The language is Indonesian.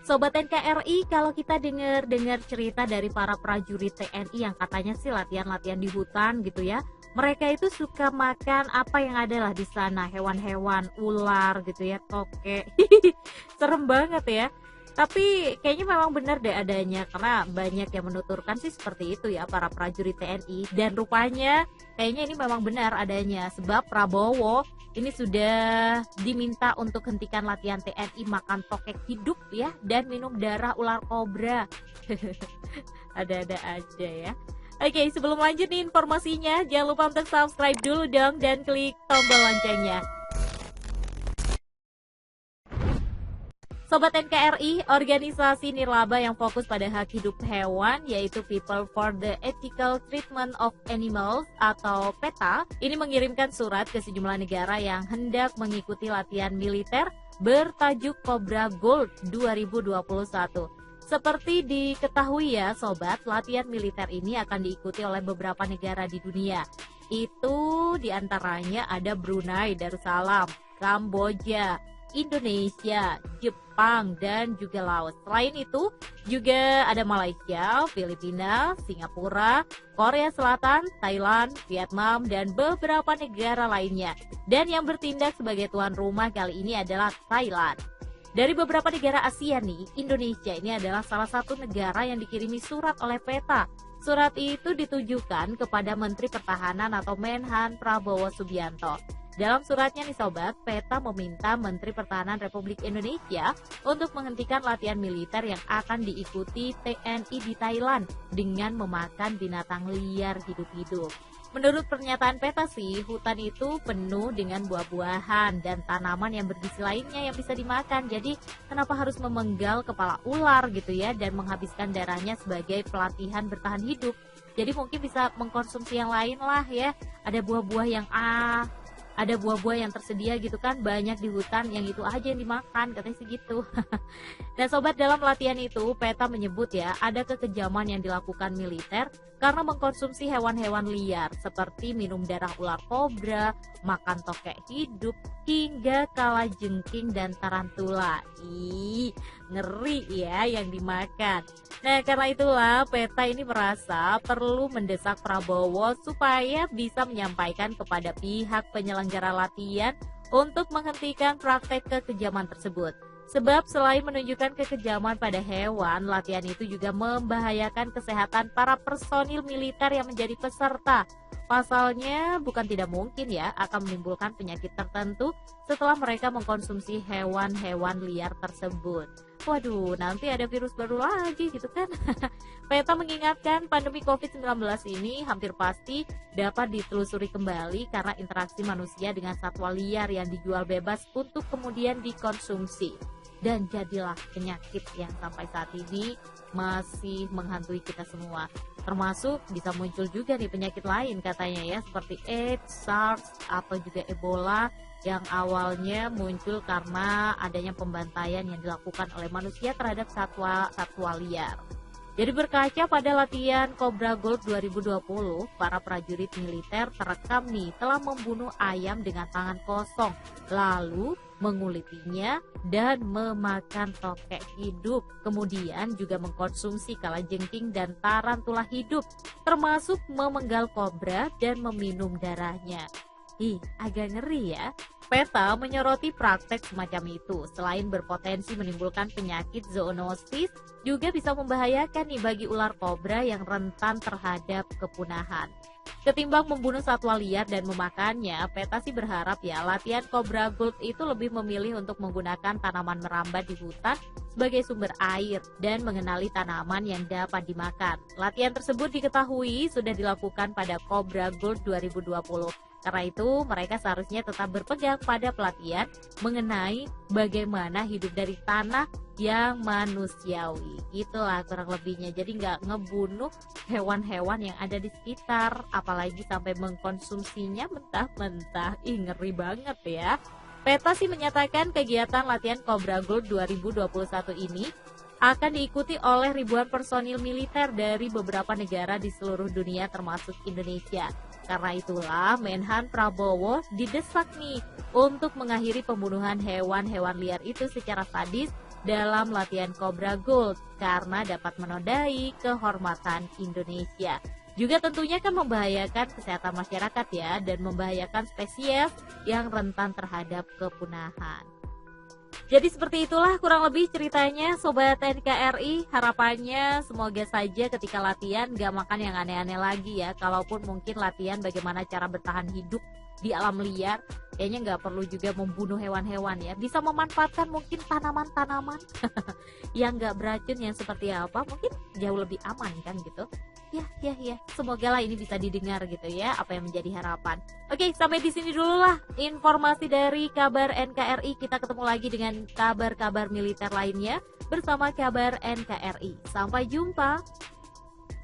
Sobat NKRI, kalau kita dengar cerita dari para prajurit TNI yang katanya sih latihan-latihan di hutan gitu ya, mereka itu suka makan apa yang ada lah di sana, hewan-hewan, ular gitu ya, tokek. Serem banget ya. Tapi kayaknya memang benar deh adanya, karena banyak yang menuturkan sih seperti itu ya para prajurit TNI, dan rupanya kayaknya ini memang benar adanya, sebab Prabowo ini sudah diminta untuk hentikan latihan TNI makan tokek hidup ya, dan minum darah ular kobra. Ada-ada aja ya. Oke, sebelum lanjut nih informasinya, jangan lupa untuk subscribe dulu dong dan klik tombol loncengnya. Sobat NKRI, organisasi nirlaba yang fokus pada hak hidup hewan, yaitu People for the Ethical Treatment of Animals atau PETA, ini mengirimkan surat ke sejumlah negara yang hendak mengikuti latihan militer bertajuk Cobra Gold 2021. Seperti diketahui ya sobat, latihan militer ini akan diikuti oleh beberapa negara di dunia. Itu diantaranya ada Brunei Darussalam, Kamboja, Indonesia, Jepang, dan juga Laos. Selain itu, juga ada Malaysia, Filipina, Singapura, Korea Selatan, Thailand, Vietnam, dan beberapa negara lainnya. Dan yang bertindak sebagai tuan rumah kali ini adalah Thailand. Dari beberapa negara Asia nih, Indonesia ini adalah salah satu negara yang dikirimi surat oleh PETA. Surat itu ditujukan kepada Menteri Pertahanan atau Menhan Prabowo Subianto. Dalam suratnya nih sobat, PETA meminta Menteri Pertahanan Republik Indonesia untuk menghentikan latihan militer yang akan diikuti TNI di Thailand dengan memakan binatang liar hidup-hidup. Menurut pernyataan PETA sih, hutan itu penuh dengan buah-buahan dan tanaman yang bergizi lainnya yang bisa dimakan. Jadi kenapa harus memenggal kepala ular gitu ya, dan menghabiskan darahnya sebagai pelatihan bertahan hidup. Jadi mungkin bisa mengkonsumsi yang lain lah ya. Ada buah-buah yang tersedia gitu kan, banyak di hutan, yang itu aja yang dimakan, katanya sih gitu. Dan sobat, dalam latihan itu PETA menyebut ya, ada kekejaman yang dilakukan militer karena mengkonsumsi hewan-hewan liar seperti minum darah ular kobra, makan tokek hidup, hingga kalajengking dan tarantula. Ih, ngeri ya yang dimakan. Nah, karena itulah PETA ini merasa perlu mendesak Prabowo supaya bisa menyampaikan kepada pihak penyelenggara latihan untuk menghentikan praktek kekejaman tersebut. Sebab selain menunjukkan kekejaman pada hewan, latihan itu juga membahayakan kesehatan para personil militer yang menjadi peserta. Pasalnya bukan tidak mungkin ya akan menimbulkan penyakit tertentu setelah mereka mengkonsumsi hewan-hewan liar tersebut. Waduh, nanti ada virus baru lagi gitu kan. PETA mengingatkan pandemi COVID-19 ini hampir pasti dapat ditelusuri kembali karena interaksi manusia dengan satwa liar yang dijual bebas untuk kemudian dikonsumsi. Dan jadilah penyakit yang sampai saat ini masih menghantui kita semua. Termasuk bisa muncul juga nih penyakit lain katanya ya, seperti AIDS, SARS, atau juga Ebola yang awalnya muncul karena adanya pembantaian yang dilakukan oleh manusia terhadap satwa liar. Jadi berkaca pada latihan Cobra Gold 2020, para prajurit militer terekam nih telah membunuh ayam dengan tangan kosong, lalu mengulitinya dan memakan tokek hidup. Kemudian juga mengkonsumsi kalajengking dan tarantula hidup, termasuk memenggal kobra dan meminum darahnya. Ih, agak ngeri ya. PETA menyoroti praktek semacam itu. Selain berpotensi menimbulkan penyakit zoonosis, juga bisa membahayakan nih bagi ular kobra yang rentan terhadap kepunahan. Ketimbang membunuh satwa liar dan memakannya, PETA sih berharap ya latihan Cobra Gold itu lebih memilih untuk menggunakan tanaman merambat di hutan sebagai sumber air dan mengenali tanaman yang dapat dimakan. Latihan tersebut diketahui sudah dilakukan pada Cobra Gold 2020. Karena itu, mereka seharusnya tetap berpegang pada pelatihan mengenai bagaimana hidup dari tanah yang manusiawi. Itulah kurang lebihnya. Jadi nggak ngebunuh hewan-hewan yang ada di sekitar, apalagi sampai mengkonsumsinya mentah-mentah. Ih, ngeri banget ya. PETA sih menyatakan kegiatan latihan Cobra Gold 2021 ini akan diikuti oleh ribuan personil militer dari beberapa negara di seluruh dunia termasuk Indonesia. Karena itulah Menhan Prabowo didesak nih untuk mengakhiri pembunuhan hewan-hewan liar itu secara sadis dalam latihan Cobra Gold karena dapat menodai kehormatan Indonesia. Juga tentunya kan membahayakan kesehatan masyarakat ya, dan membahayakan spesies yang rentan terhadap kepunahan. Jadi seperti itulah kurang lebih ceritanya Sobat NKRI. Harapannya semoga saja ketika latihan gak makan yang aneh-aneh lagi ya. Kalaupun mungkin latihan bagaimana cara bertahan hidup di alam liar, kayaknya gak perlu juga membunuh hewan-hewan ya. Bisa memanfaatkan mungkin tanaman-tanaman yang gak beracun, yang seperti apa, mungkin jauh lebih aman kan gitu. Ya, semoga lah ini bisa didengar gitu ya, apa yang menjadi harapan. Oke, sampai di sini dulu lah informasi dari kabar NKRI. Kita ketemu lagi dengan kabar-kabar militer lainnya bersama kabar NKRI. Sampai jumpa.